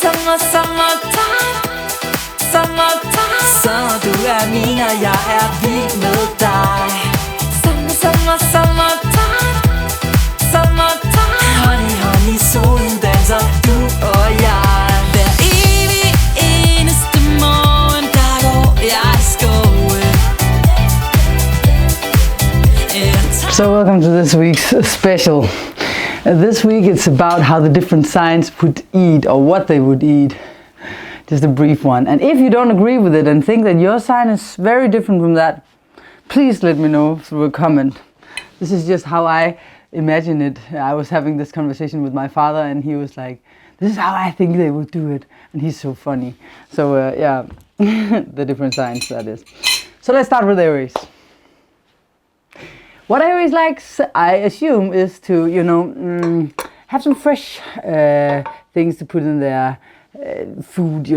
Summertime, så du mina, jeg vild med dig. Summertime, honey, honey, solen danser, du og jeg. Hver evig eneste morgen, der går jeg i skoven. So welcome to this week's special. This week it's about how the different signs would eat, or what they would eat. Just a brief one. And if you don't agree with it and think that your sign is very different from that, please let me know through a comment. This is just how I imagine it. I was having this conversation with my father and he was like, this is how I think they would do it. And he's so funny. So yeah, the different signs, that is. So let's start with Aries. What Aries likes, I assume, is to, have some fresh things to put in their food,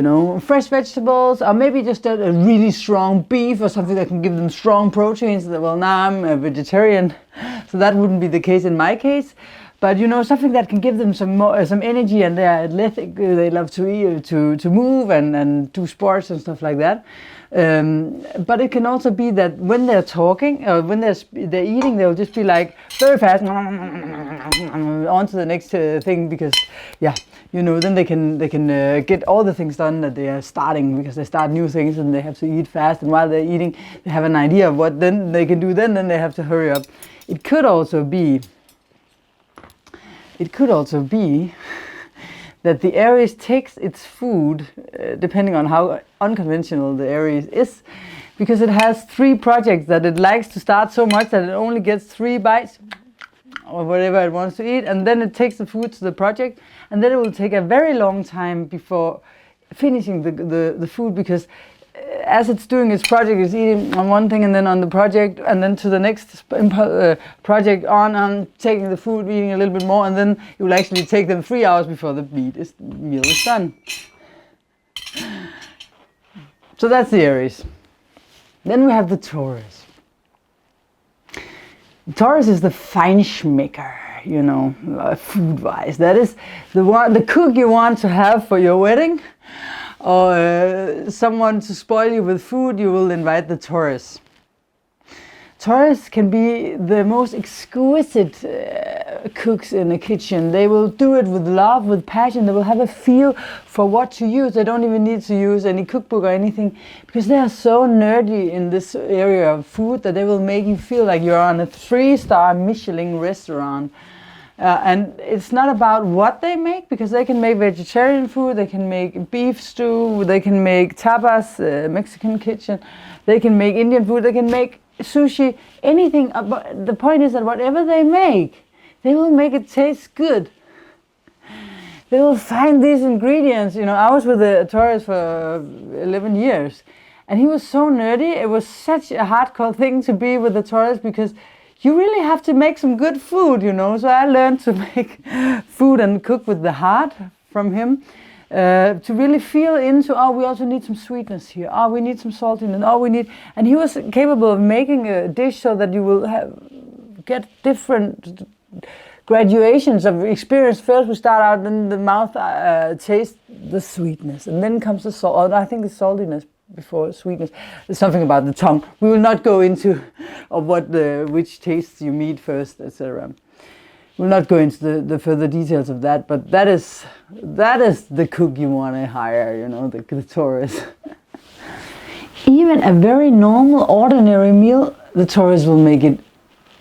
fresh vegetables, or maybe just a really strong beef or something that can give them strong proteins. Well, now I'm a vegetarian, so that wouldn't be the case in my case. But something that can give them some energy, and they're athletic. They love to eat, to move and do sports and stuff like that. But it can also be that when they're talking or when they're eating, they'll just be like very fast on to the next thing, because then they can get all the things done that they are starting, because they start new things and they have to eat fast, and while they're eating they have an idea of what then they can do, then they have to hurry up. It could also be that the Aries takes its food, depending on how unconventional the Aries is, because it has 3 projects that it likes to start so much that it only gets 3 bites or whatever it wants to eat, and then it takes the food to the project, and then it will take a very long time before finishing the food, because as it's doing its project, it's eating on one thing and then on the project, and then to the next project on taking the food, eating a little bit more, and then it will actually take them 3 hours before the meal is done. So that's the Aries. Then we have the Taurus. Taurus is the feinschmecker, food-wise. That is the cook you want to have for your wedding, or someone to spoil you with food. You will invite the Taurus. Taurus can be the most exquisite cooks in the kitchen. They will do it with love, with passion. They will have a feel for what to use. They don't even need to use any cookbook or anything, because they are so nerdy in this area of food that they will make you feel like you're on a 3-star Michelin restaurant. And it's not about what they make, because they can make vegetarian food, they can make beef stew, they can make tapas, Mexican kitchen, they can make Indian food, they can make sushi, anything. But the point is that whatever they make, they will make it taste good. They will find these ingredients. I was with a Taurus for 11 years, and he was so nerdy. It was such a hardcore thing to be with the Taurus, because you really have to make some good food, So I learned to make food and cook with the heart from him, to really feel into, we also need some sweetness here. We need some saltiness. And he was capable of making a dish so that you will get different graduations of experience. First we start out, then the mouth tastes the sweetness, and then comes the salt. I think the saltiness before sweetness. There's something about the tongue. We will not go into which tastes you meet first, etc. We'll not go into the further details of that, but that is the cook you want to hire, the Taurus. Even a very normal, ordinary meal, the Taurus will make it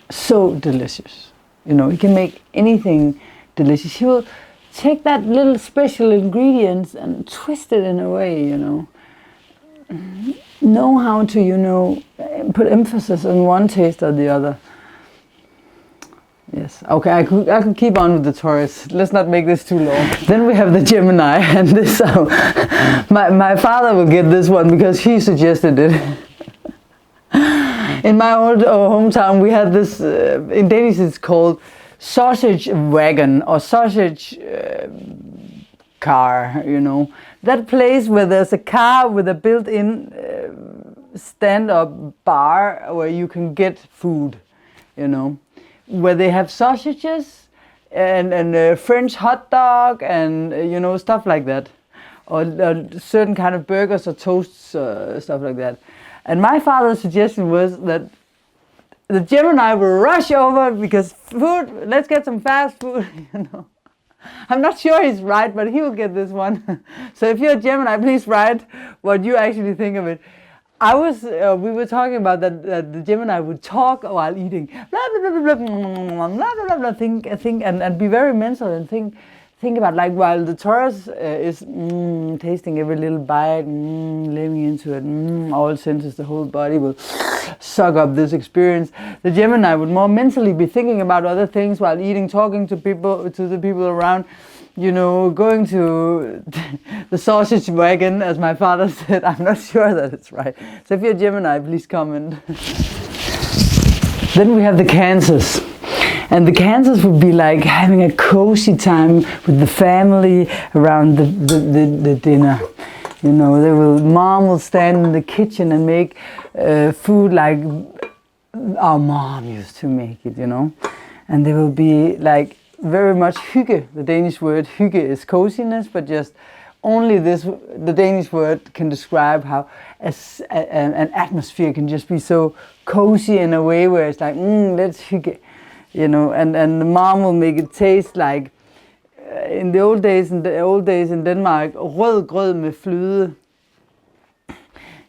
so delicious. He can make anything delicious. He will take that little special ingredients and twist it in a way, know how to, put emphasis on one taste or the other. Yes, okay, I could keep on with the Taurus. Let's not make this too long. Then we have the Gemini, and this, my father will get this one because he suggested it. In my old hometown, we had this, in Danish it's called sausage wagon, or sausage car, That place where there's a car with a built-in stand-up bar where you can get food, where they have sausages and French hot dog and stuff like that. or certain kind of burgers or toasts, stuff like that. And my father's suggestion was that the Gemini will rush over because food, let's get some fast food, you know. I'm not sure he's right, but he will get this one. So if you're a Gemini, please write what you actually think of it. We were talking about that the Gemini would talk while eating, blah blah blah blah blah blah blah blah, think and be very mental and think about, like, while the Taurus is tasting every little bite, living into it, all senses, the whole body will suck up this experience. The Gemini would more mentally be thinking about other things while eating, talking to the people around, you know, going to the sausage wagon, as my father said. I'm not sure that it's right. So if you're a Gemini, please comment. Then we have the Cancers. And the Cancers would be like having a cozy time with the family around the dinner. You know, mom will stand in the kitchen and make food like our mom used to make it, you know. And they will be like very much hygge. The Danish word hygge is coziness, but just only the Danish word can describe how an atmosphere can just be so cozy in a way where it's like, let's hygge. You know, and the mom will make it taste like, in the old days in Denmark, rød grød med fløde.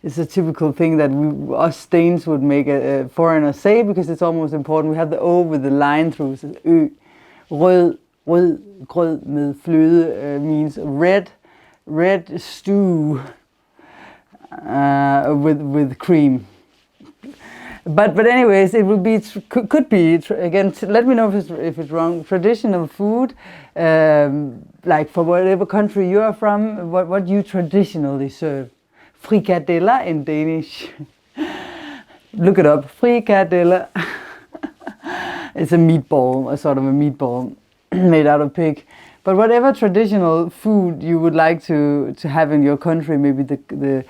It's a typical thing that us Danes would make a foreigner say, because it's almost important. We have the O with the line through, so ø. Rød grød med fløde means red stew with cream. But anyways, it would be, could be, again, let me know if it's wrong, traditional food, like for whatever country you are from, what you traditionally serve. Frikadeller in Danish. Look it up, frikadeller. It's a meatball, a sort of a meatball made out of pig. But whatever traditional food you would like to have in your country, maybe the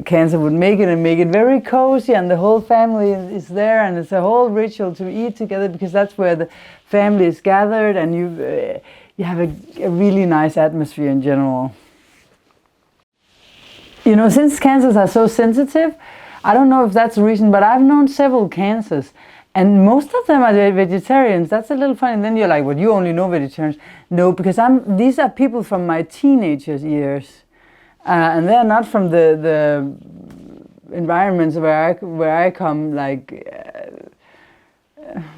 Cancer would make it, and make it very cozy, and the whole family is there, and it's a whole ritual to eat together, because that's where the family is gathered, and you have a really nice atmosphere in general. You know, since Cancers are so sensitive, I don't know if that's the reason, but I've known several Cancers, and most of them are vegetarians. That's a little funny. And then you're like, well, you only know vegetarians. No, because these are people from my teenager years. And they're not from the environments where I come. Like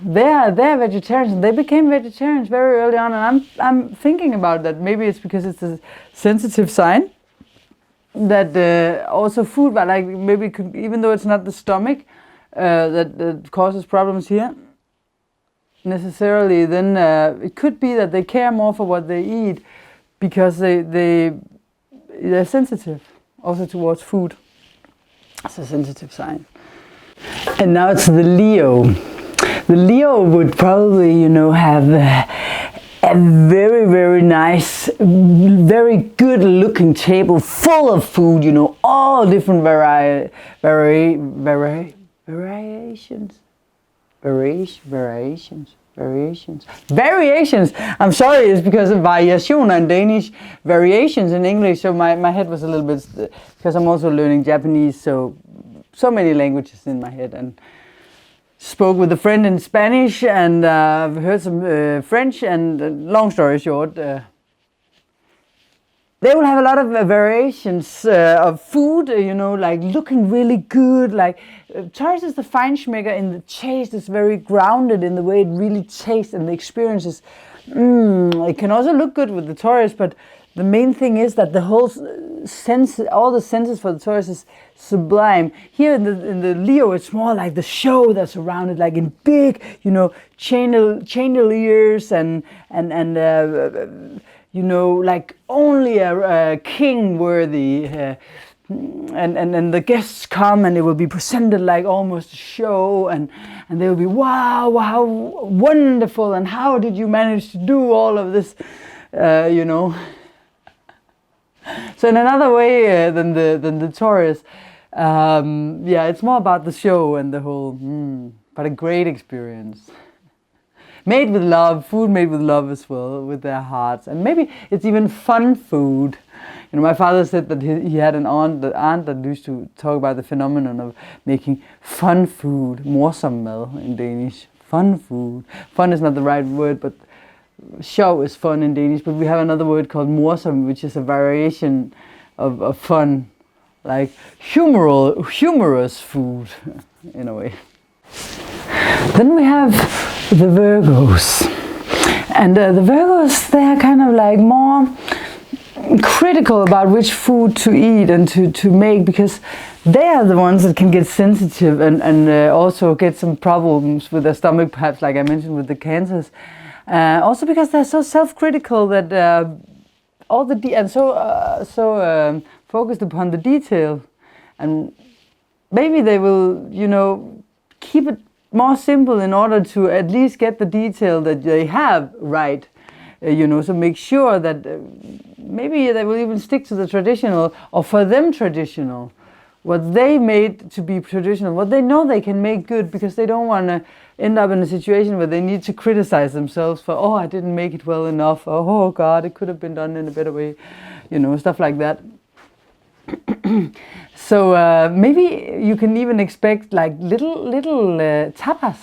they're vegetarians. They became vegetarians very early on, and I'm thinking about that. Maybe it's because it's a sensitive sign. That also food, but like maybe even though it's not the stomach that causes problems here necessarily, then it could be that they care more for what they eat, because they're sensitive also towards food. It's a sensitive sign. And now it's the Leo. The Leo would probably, you know, have a very, very nice, very good looking table full of food, you know, all different variations. I'm sorry, it's because of variationer in Danish, variations in English. So my head was a little bit, because I'm also learning Japanese, so many languages in my head, and spoke with a friend in Spanish, and heard some French, and long story short, they will have a lot of variations of food, you know, like looking really good. Like Taurus is the feinschmecker in the taste. It's very grounded in the way it really tastes, and the experience is, it can also look good with the Taurus, but the main thing is that the whole sense, all the senses for the Taurus is sublime. Here in the Leo, it's more like the show that's around it, like in big, you know, chandeliers and you know, like only a king worthy, and the guests come, and it will be presented like almost a show, and they will be, wow, how wonderful, and how did you manage to do all of this, you know. So in another way than the Taurus, yeah, it's more about the show and the whole, but a great experience. Made with love, food made with love as well, with their hearts. And maybe it's even fun food, You know, my father said that he had an aunt that used to talk about the phenomenon of making fun food, morsom mad in Danish. Fun food. Fun is not the right word, but sjov is fun in Danish. But we have another word called morsom, which is a variation of fun, like humorous food, in a way. Then we have the Virgos. And the Virgos, they're kind of like more critical about which food to eat and to make, because they are the ones that can get sensitive and also get some problems with their stomach, perhaps, like I mentioned with the cancers. Also because they're so self-critical that focused upon the detail, and maybe they will, you know, keep it more simple in order to at least get the detail that they have right. You know, so make sure that maybe they will even stick to the traditional, or for them traditional, what they made to be traditional, what they know they can make good, because they don't want to end up in a situation where they need to criticize themselves for, oh, I didn't make it well enough, or, oh God, it could have been done in a better way, you know, stuff like that. So maybe you can even expect like little tapas,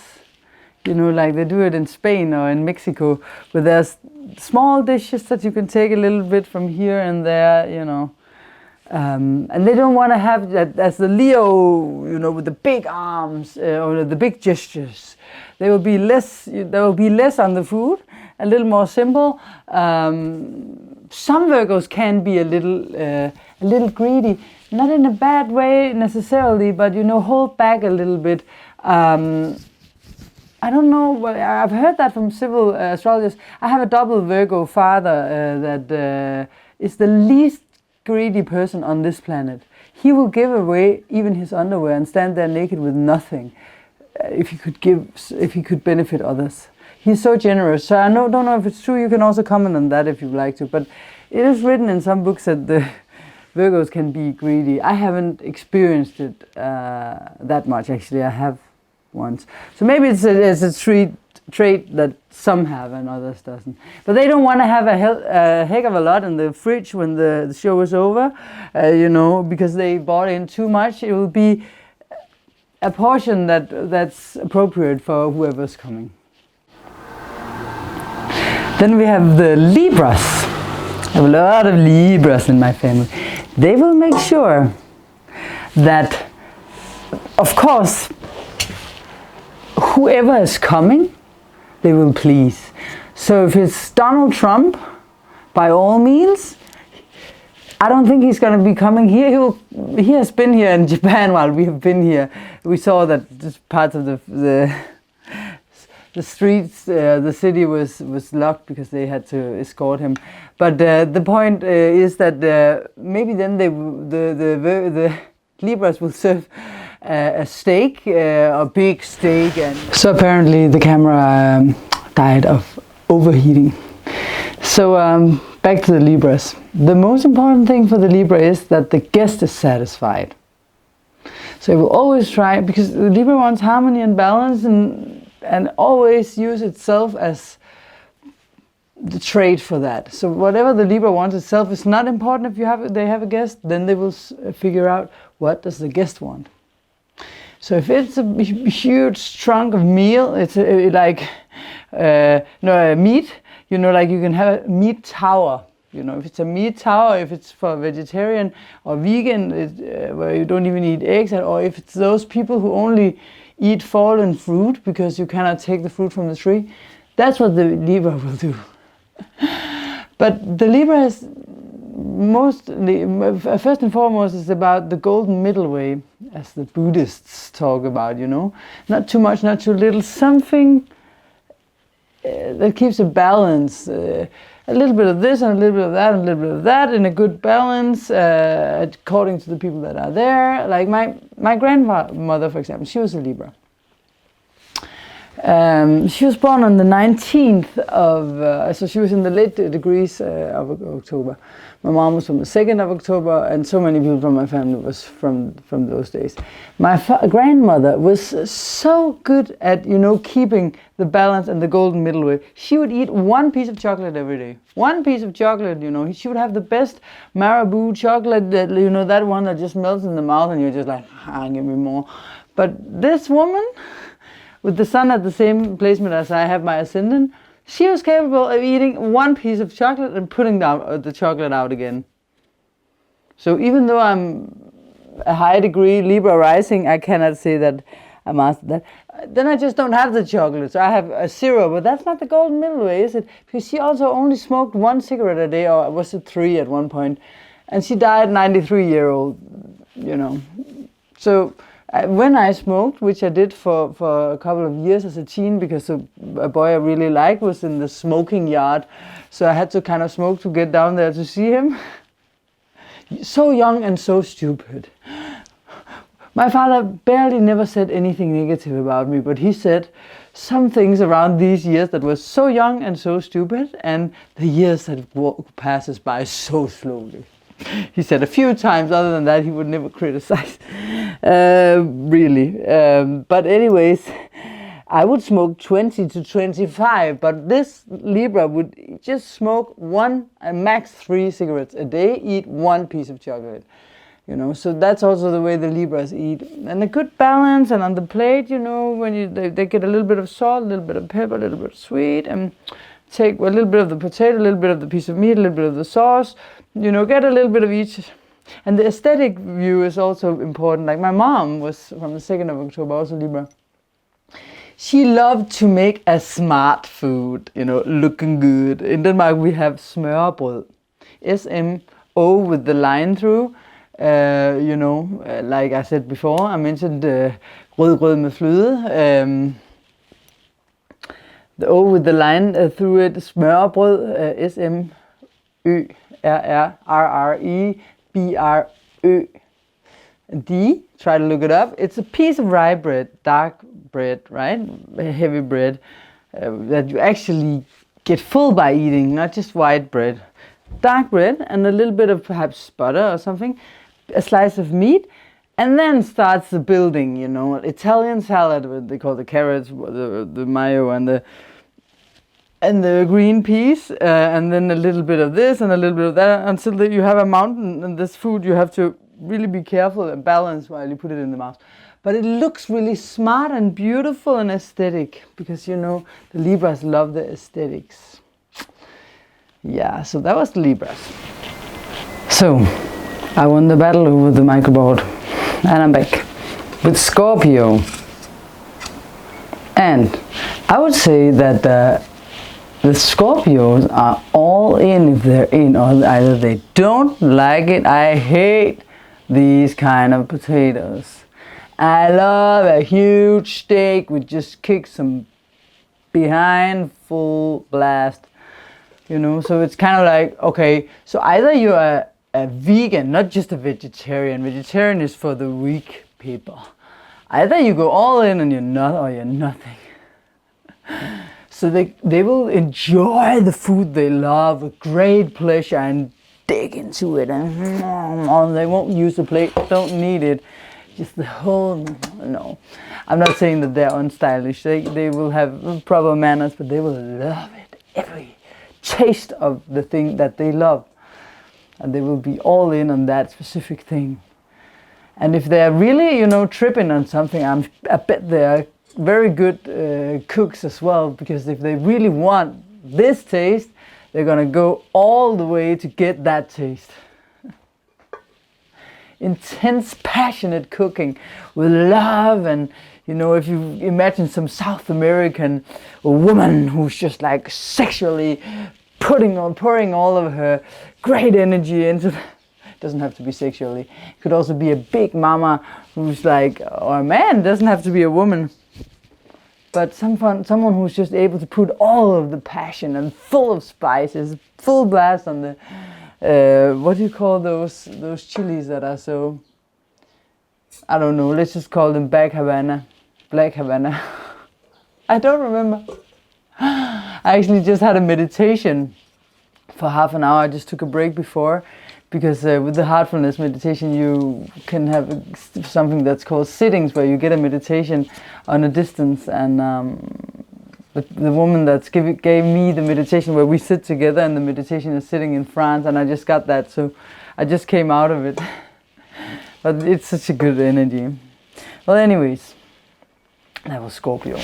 you know, like they do it in Spain or in Mexico, where there's small dishes that you can take a little bit from here and there, you know. And they don't want to have that as the Leo, you know, with the big arms or the big gestures. There will be less on the food, a little more simple. Some Virgos can be a little greedy, not in a bad way necessarily, but, you know, hold back a little bit. I don't know, I've heard that from several astrologers. I have a double Virgo father that is the least greedy person on this planet. He will give away even his underwear and stand there naked with nothing if he could benefit others. He's so generous. So I don't know if it's true. You can also comment on that if you'd like to. But it is written in some books that the Virgos can be greedy. I haven't experienced it that much, actually. I have once. So maybe it's a trait that some have and others doesn't. But they don't want to have a heck of a lot in the fridge when the show is over, you know, because they bought in too much. It will be a portion that's appropriate for whoever's coming. Then we have the Libras. I have a lot of Libras in my family. They will make sure that, of course, whoever is coming, they will please. So if it's Donald Trump, by all means, I don't think he's going to be coming here. He has been here in Japan while we have been here. We saw that just parts of the streets, the city was locked because they had to escort him. But the point is that maybe then the Libras will serve a steak, a big steak. And so apparently the camera died of overheating. So back to the Libras. The most important thing for the Libra is that the guest is satisfied. So it will always try, because the Libra wants harmony and balance, and always use itself as the trait for that. So whatever the Libra wants itself is not important. If they have a guest, then they will figure out what does the guest want. So if it's a huge trunk of meal, it's like meat. You know, like you can have a meat tower. You know, if it's a meat tower, if it's for vegetarian or vegan, where you don't even eat eggs, or if it's those people who only eat fallen fruit because you cannot take the fruit from the tree, that's what the Libra will do. But the Libra is mostly, first and foremost, is about the golden middle way, as the Buddhists talk about, you know. Not too much, not too little, something that keeps a balance. A little bit of this and a little bit of that and a little bit of that in a good balance, according to the people that are there. Like my grandmother, for example, she was a Libra. She was born on the 19th of, so she was in the late degrees of October. My mom was from the 2nd of October, and so many people from my family was from those days. My grandmother was so good at, keeping the balance and the golden middle way. She would eat one piece of chocolate every day. One piece of chocolate, She would have the best Marabou chocolate, that, that one that just melts in the mouth and you're just like, give me more. But this woman, with the sun at the same placement as I have my ascendant, she was capable of eating one piece of chocolate and putting the chocolate out again. So even though I'm a high degree Libra rising, I cannot say that I mastered that. Then I just don't have the chocolate. So I have a 0, but that's not the golden middle way, is it? Because she also only smoked 1 cigarette a day, or was it 3 at one point? And she died 93-year-old, So when I smoked, which I did for a couple of years as a teen, because a boy I really liked was in the smoking yard, so I had to kind of smoke to get down there to see him. So young and so stupid. My father barely never said anything negative about me, but he said some things around these years that were so young and so stupid, and the years that passes by so slowly. He said a few times. Other than that, he would never criticize, really. But anyways, I would smoke 20 to 25, but this Libra would just smoke max 3 cigarettes a day, eat 1 piece of chocolate. So that's also the way the Libras eat. And a good balance, and on the plate, when they get a little bit of salt, a little bit of pepper, a little bit of sweet, and take a little bit of the potato, a little bit of the piece of meat, a little bit of the sauce, get a little bit of each. And the aesthetic view is also important. Like my mom was from the 2nd of October, also Libra. She loved to make a smart food, looking good. In Denmark, we have smørrebrød. SMO with the line through. Like I said before, I mentioned rødgrød med fløde. The O with the line through it, smørrebrød, SMØRREBRØD. Try to look it up. It's a piece of rye bread, dark bread, right? Heavy bread that you actually get full by eating, not just white bread. Dark bread and a little bit of perhaps butter or something, a slice of meat, and then starts the building, Italian salad, what they call the carrots, the mayo, and the green peas, and then a little bit of this and a little bit of that, until you have a mountain. And this food, you have to really be careful and balance while you put it in the mouth. But it looks really smart and beautiful and aesthetic, because the Libras love the aesthetics. Yeah, so that was the Libras. So I won the battle over the microboard, and I'm back with Scorpio. And I would say that the Scorpios are all in if they're in, or either they don't like it. I hate these kind of potatoes. I love a huge steak with just kick some behind, full blast. So it's kind of like, okay, so either you're a vegan, not just a vegetarian. Vegetarian is for the weak people. Either you go all in and you're not, or you're nothing. So they will enjoy the food they love with great pleasure and dig into it, and they won't use the plate, don't need it. Just the whole, no. I'm not saying that they're unstylish. They will have proper manners, but they will love it. Every taste of the thing that they love. And they will be all in on that specific thing. And if they're really, tripping on something, I bet they're very good cooks as well, because if they really want this taste, they're gonna go all the way to get that taste. Intense, passionate cooking with love, and if you imagine some South American woman who's just like sexually pouring all of her great energy into it doesn't have to be sexually. It could also be a big mama who's like, or a man, doesn't have to be a woman. But someone who's just able to put all of the passion and full of spices, full blast on the, what do you call those chilies that are so, I don't know, let's just call them Black Havana. I don't remember. I actually just had a meditation for half an hour. I just took a break before, because with the heartfulness meditation you can have something that's called sittings, where you get a meditation on a distance, and the woman that gave me the meditation, where we sit together, and the meditation is sitting in France, and I just got that, so I just came out of it. But it's such a good energy. Well, anyways, that was Scorpio.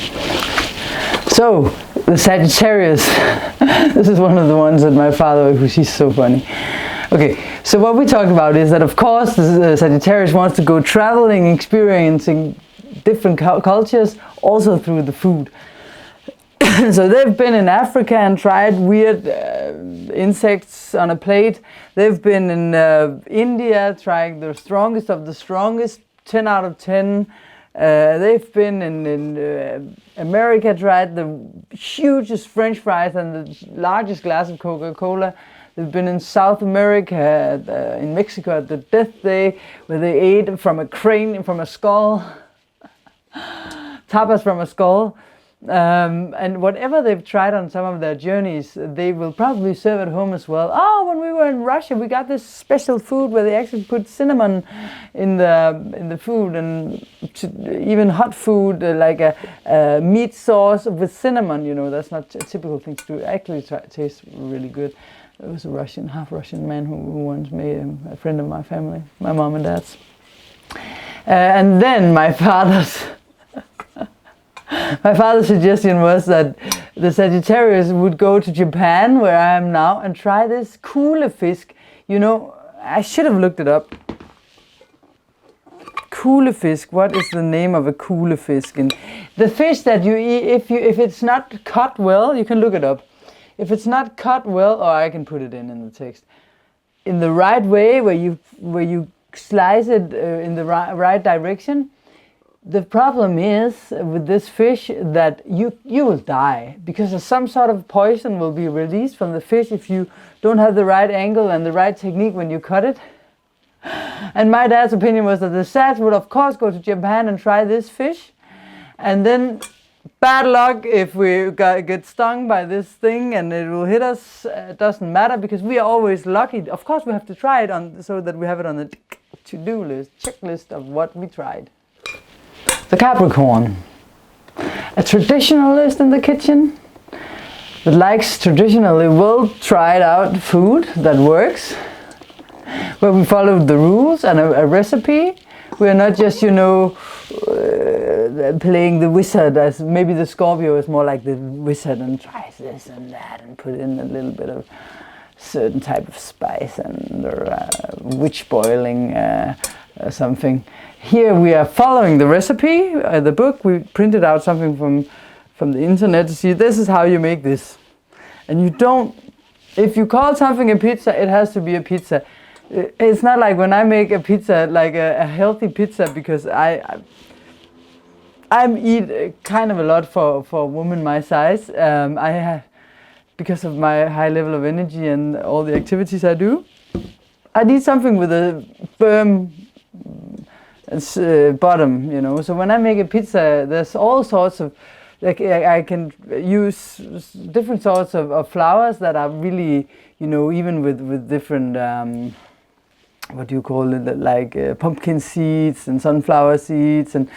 So, the Sagittarius, this is one of the ones that my father, who she's so funny. Okay, so what we talked about is that, of course, the Sagittarius wants to go traveling, experiencing different cultures, also through the food. So they've been in Africa and tried weird insects on a plate. They've been in India trying the strongest of the strongest, 10 out of 10. They've been in America, tried the hugest French fries and the largest glass of Coca-Cola. They've been in South America, in Mexico at the Death Day, where they ate from a crane, from a skull, tapas from a skull. And whatever they've tried on some of their journeys, they will probably serve at home as well. Oh, when we were in Russia, we got this special food where they actually put cinnamon in the food, and even hot food like a meat sauce with cinnamon. You know, that's not a typical thing to do. It actually tastes really good. There was a half Russian man who once made a friend of my family, my mom and dad's. And then my father's suggestion was that the Sagittarius would go to Japan, where I am now, and try this kulefisk. You know, I should have looked it up. Kulefisk, what is the name of a kulefisk? And the fish that you eat, if it's not cut well, you can look it up. If it's not cut well, or I can put it in the text, in the right way, where you slice it in the right direction. The problem is with this fish that you will die, because some sort of poison will be released from the fish if you don't have the right angle and the right technique when you cut it. And my dad's opinion was that the Sag would of course go to Japan and try this fish, and then bad luck if we get stung by this thing and it will hit us. It doesn't matter, because we are always lucky. Of course we have to try it so that we have it on the to-do list, checklist of what we tried. The Capricorn, a traditionalist in the kitchen that likes traditionally well-tried out food that works, where we follow the rules and a recipe. We are not just, playing the wizard, as maybe the Scorpio is more like the wizard and tries this and that and put in a little bit of certain type of spice and witch boiling something. Here we are following the recipe, the book. We printed out something from the internet to see this is how you make this. And you don't, if you call something a pizza, it has to be a pizza. It's not like when I make a pizza, like a healthy pizza, because I eat kind of a lot for a woman my size. I have, because of my high level of energy and all the activities I do, I need something with a firm bottom, So when I make a pizza, there's all sorts of, like I can use different sorts of flours that are really, even with different, what do you call it, like pumpkin seeds and sunflower seeds and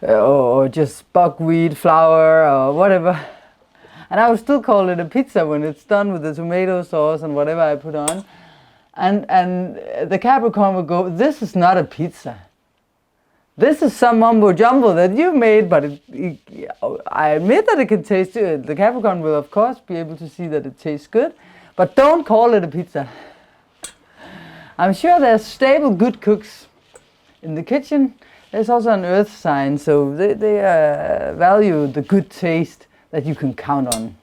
or just buckwheat flour or whatever. And I would still call it a pizza when it's done with the tomato sauce and whatever I put on. And the Capricorn would go, this is not a pizza. This is some mumbo jumbo that you made, but I admit that it can taste good. The Capricorn will of course be able to see that it tastes good, but don't call it a pizza. I'm sure there's stable good cooks in the kitchen. There's also an earth sign, so they value the good taste that you can count on.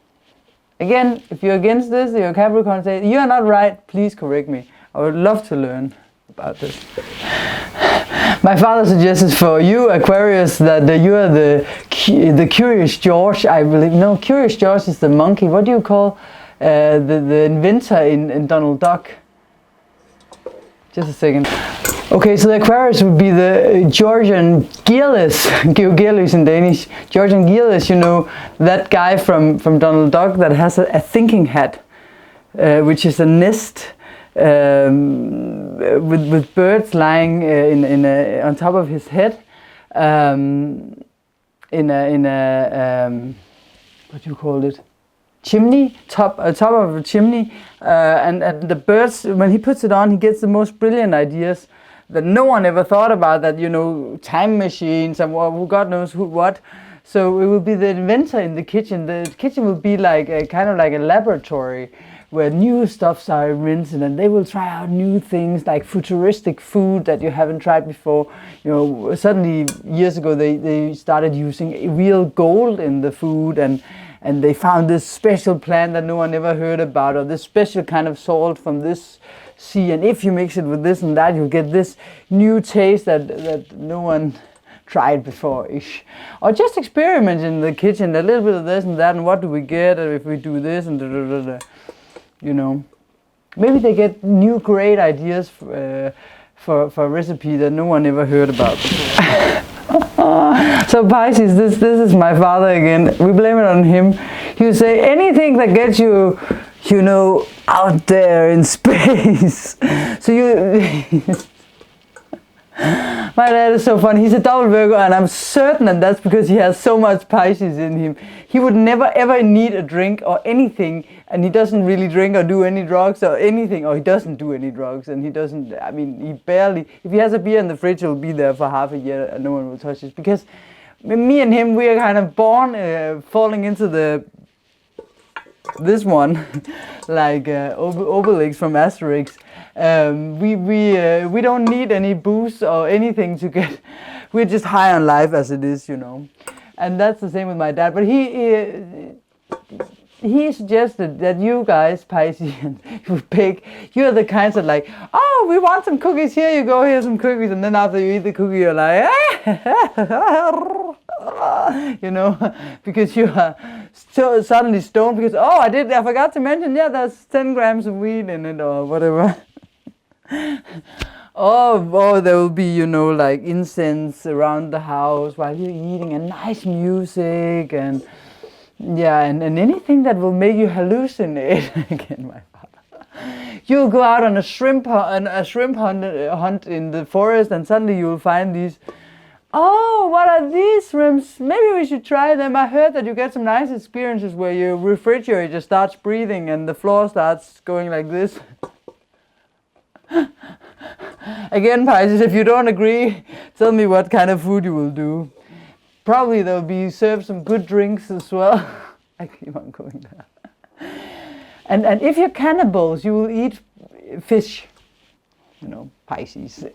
Again, if you're against this, you're a Capricorn, say, you're not right, please correct me. I would love to learn about this. My father suggested for you, Aquarius, that you are the Curious George, I believe. No, Curious George is the monkey. What do you call the inventor in Donald Duck? Just a second. Okay, so the Aquarius would be the Georgian Gearlys in Danish. Georgian Gearlys, you know, that guy from Donald Duck that has a thinking hat, which is a nest with birds lying on top of his head, in a what do you call it? Chimney, top of a chimney, and the birds, when he puts it on, he gets the most brilliant ideas that no one ever thought about, that, you know, time machines and God knows what. So it will be the inventor in the kitchen. The kitchen will be like kind of like a laboratory where new stuffs are invented, and they will try out new things like futuristic food that you haven't tried before. You know, suddenly years ago they started using real gold in the food, and they found this special plant that no one ever heard about, or this special kind of salt from this sea, and if you mix it with this and that, you get this new taste that no one tried before-ish. Or just experiment in the kitchen, a little bit of this and that, and what do we get if we do this, and you know. Maybe they get new great ideas for a recipe that no one ever heard about before. So Pisces, this is my father again. We blame it on him. He would say anything that gets you, you know, out there in space. So my dad is so funny. He's a double Virgo, and I'm certain that that's because he has so much Pisces in him. He would never ever need a drink or anything, and he doesn't really drink or do any drugs or anything, or he doesn't do any drugs, and he doesn't, I mean, he barely, if he has a beer in the fridge, it'll be there for half a year and no one will touch it. Because me and him, we are kind of born falling into this one, like Obelix from Asterix. We don't need any booze or anything to get. We're just high on life as it is, you know. And that's the same with my dad. But he suggested that you guys, Pisces, you pick. You're the kinds that like, oh, we want some cookies. Here you go. Here's some cookies. And then after you eat the cookie, you're like, you know, because you are so suddenly stoned because, oh, I forgot to mention, yeah, there's 10 grams of weed in it or whatever. Oh, there will be, you know, like incense around the house while you're eating, and nice music, and yeah, and anything that will make you hallucinate. Again, my father. You'll go out on a shrimp hunt in the forest, and suddenly you'll find these. Oh, what are these shrimps? Maybe we should try them. I heard that you get some nice experiences where your refrigerator starts breathing and the floor starts going like this. Again, Pisces, if you don't agree, tell me what kind of food you will do. Probably there'll be served some good drinks as well. I keep on going there. And if you're cannibals, you will eat fish. You know, Pisces.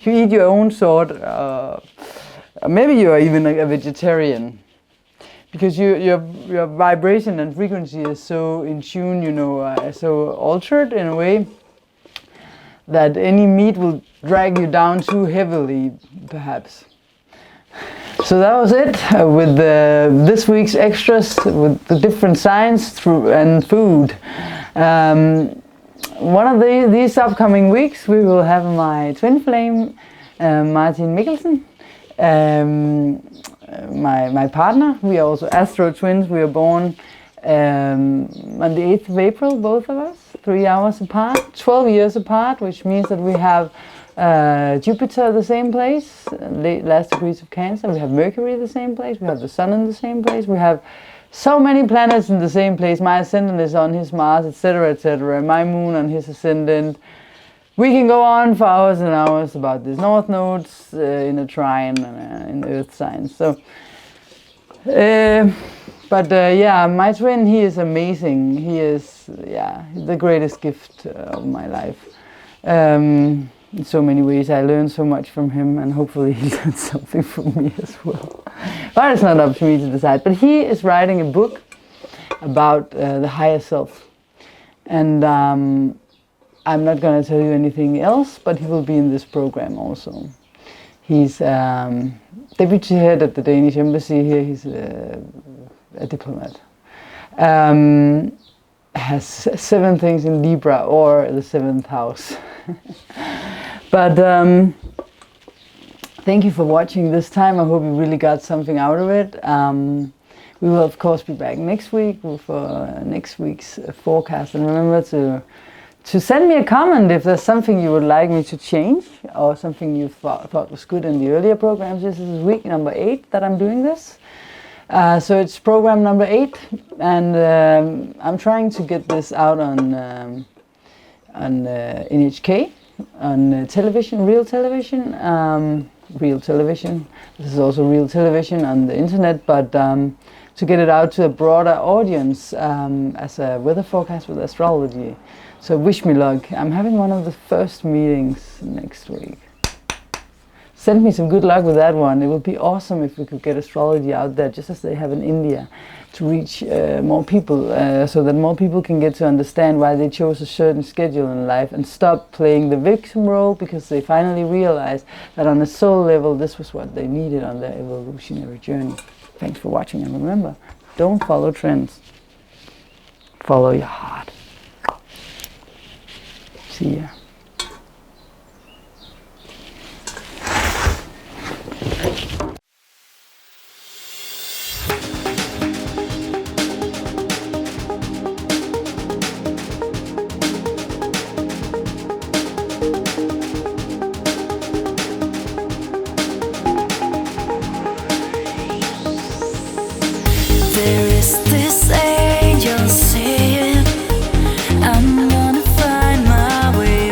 You eat your own sort. Maybe you are even a vegetarian, because your vibration and frequency is so in tune, you know, so altered in a way that any meat will drag you down too heavily, perhaps. So that was it with this week's extras with the different signs and food. One of these upcoming weeks we will have my twin flame, Martin Mikkelsen, my partner. We are also astro twins. We are born on the 8th of April, both of us, 3 hours apart, 12 years apart, which means that we have Jupiter the same place, last degrees of Cancer. We have Mercury the same place. We have the Sun in the same place. We have so many planets in the same place. My ascendant is on his Mars, etc., etc. My moon on his ascendant. We can go on for hours and hours about this. North nodes in a trine in Earth signs. So, yeah, my twin, he is amazing. He is, yeah, the greatest gift of my life. In so many ways, I learned so much from him, and hopefully he learned something from me as well. But it's not up to me to decide. But he is writing a book about the higher self. And I'm not going to tell you anything else, but he will be in this program also. He's deputy head at the Danish embassy here. He's a diplomat. has 7 things in Libra or the 7th house. But thank you for watching this time. I hope you really got something out of it. We will of course be back next week for next week's forecast. And remember to send me a comment if there's something you would like me to change or something you thought was good in the earlier programs. This is week number 8 that I'm doing this. So it's program number 8, and I'm trying to get this out on NHK, on television, real television. Real television. This is also real television on the internet, but to get it out to a broader audience as a weather forecast with astrology. So wish me luck. I'm having one of the first meetings next week. Send me some good luck with that one. It would be awesome if we could get astrology out there, just as they have in India, to reach more people, so that more people can get to understand why they chose a certain schedule in life and stop playing the victim role, because they finally realized that on a soul level this was what they needed on their evolutionary journey. Thanks for watching, and remember, don't follow trends. Follow your heart. See ya. There is this angel saying, I'm gonna find my way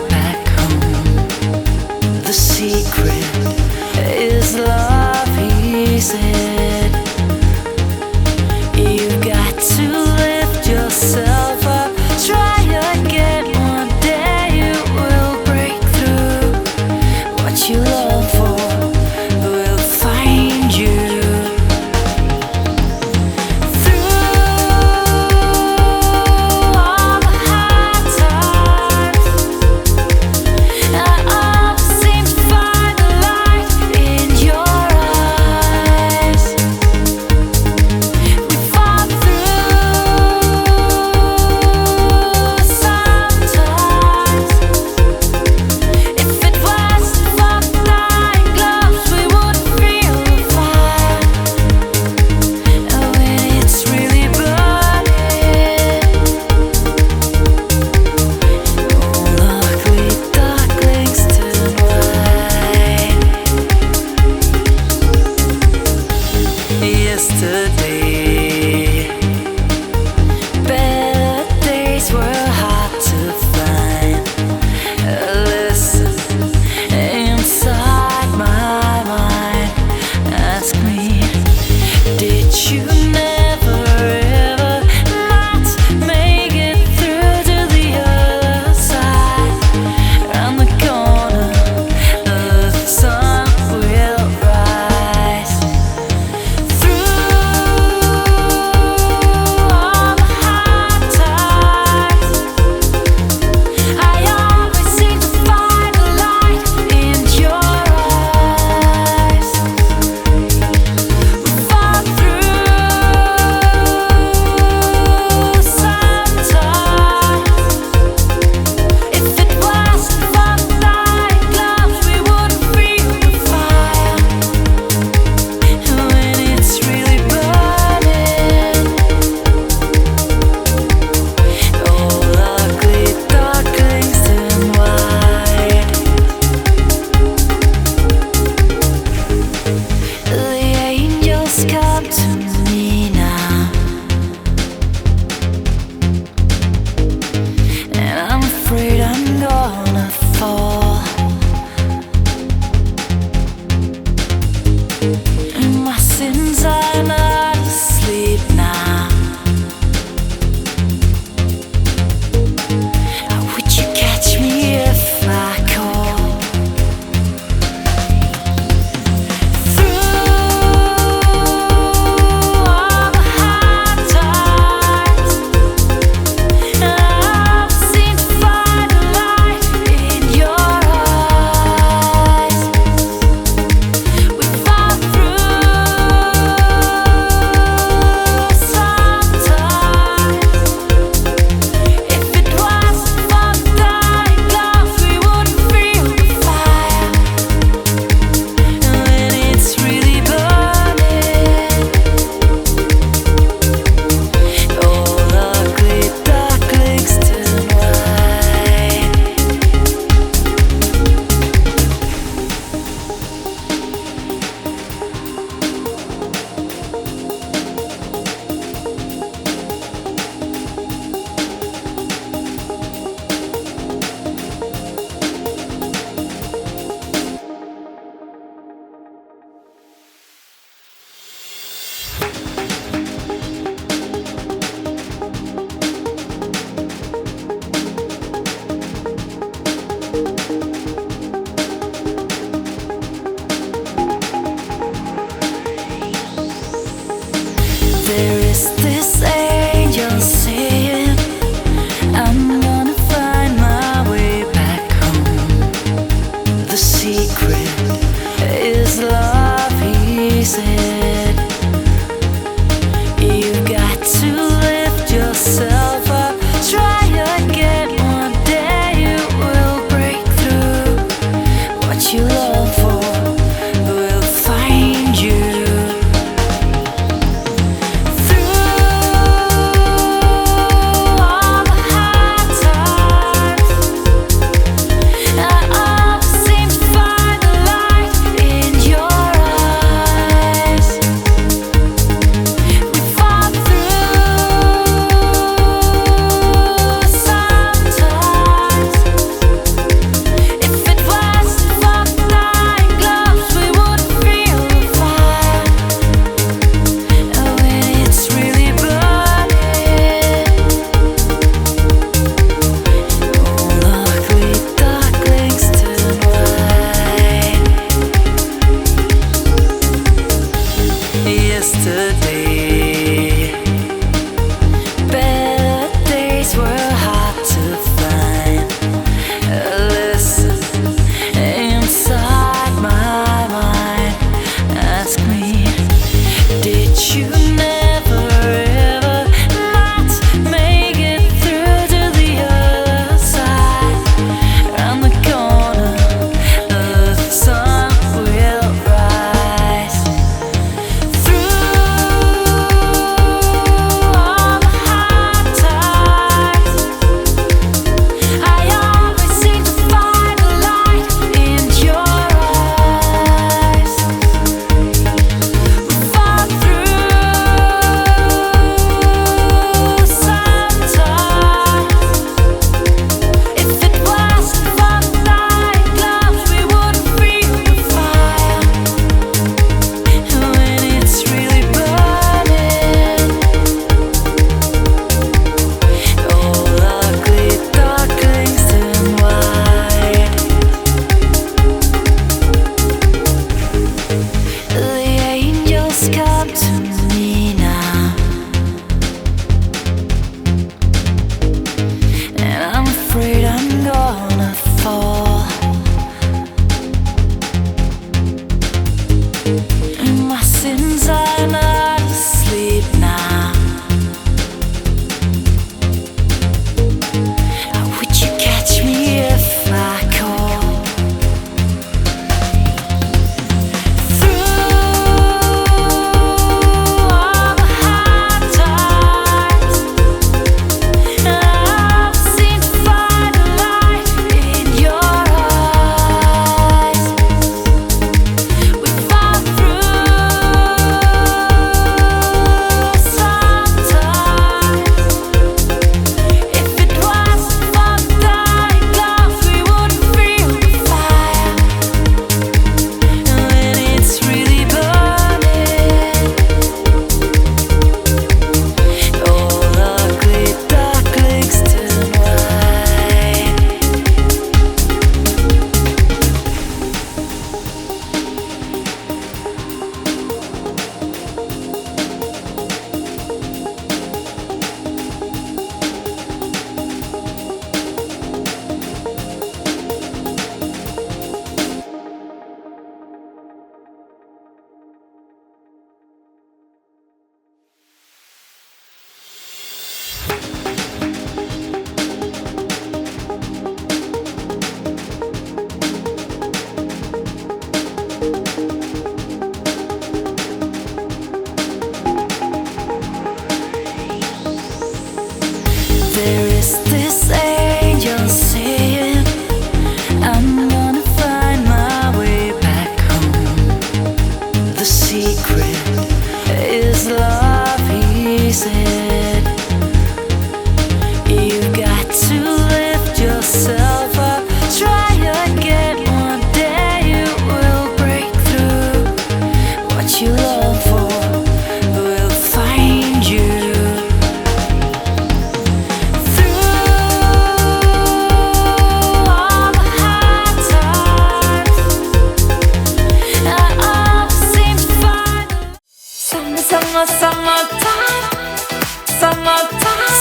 summertime.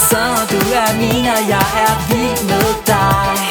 Så du er min, og jeg er vild med dig.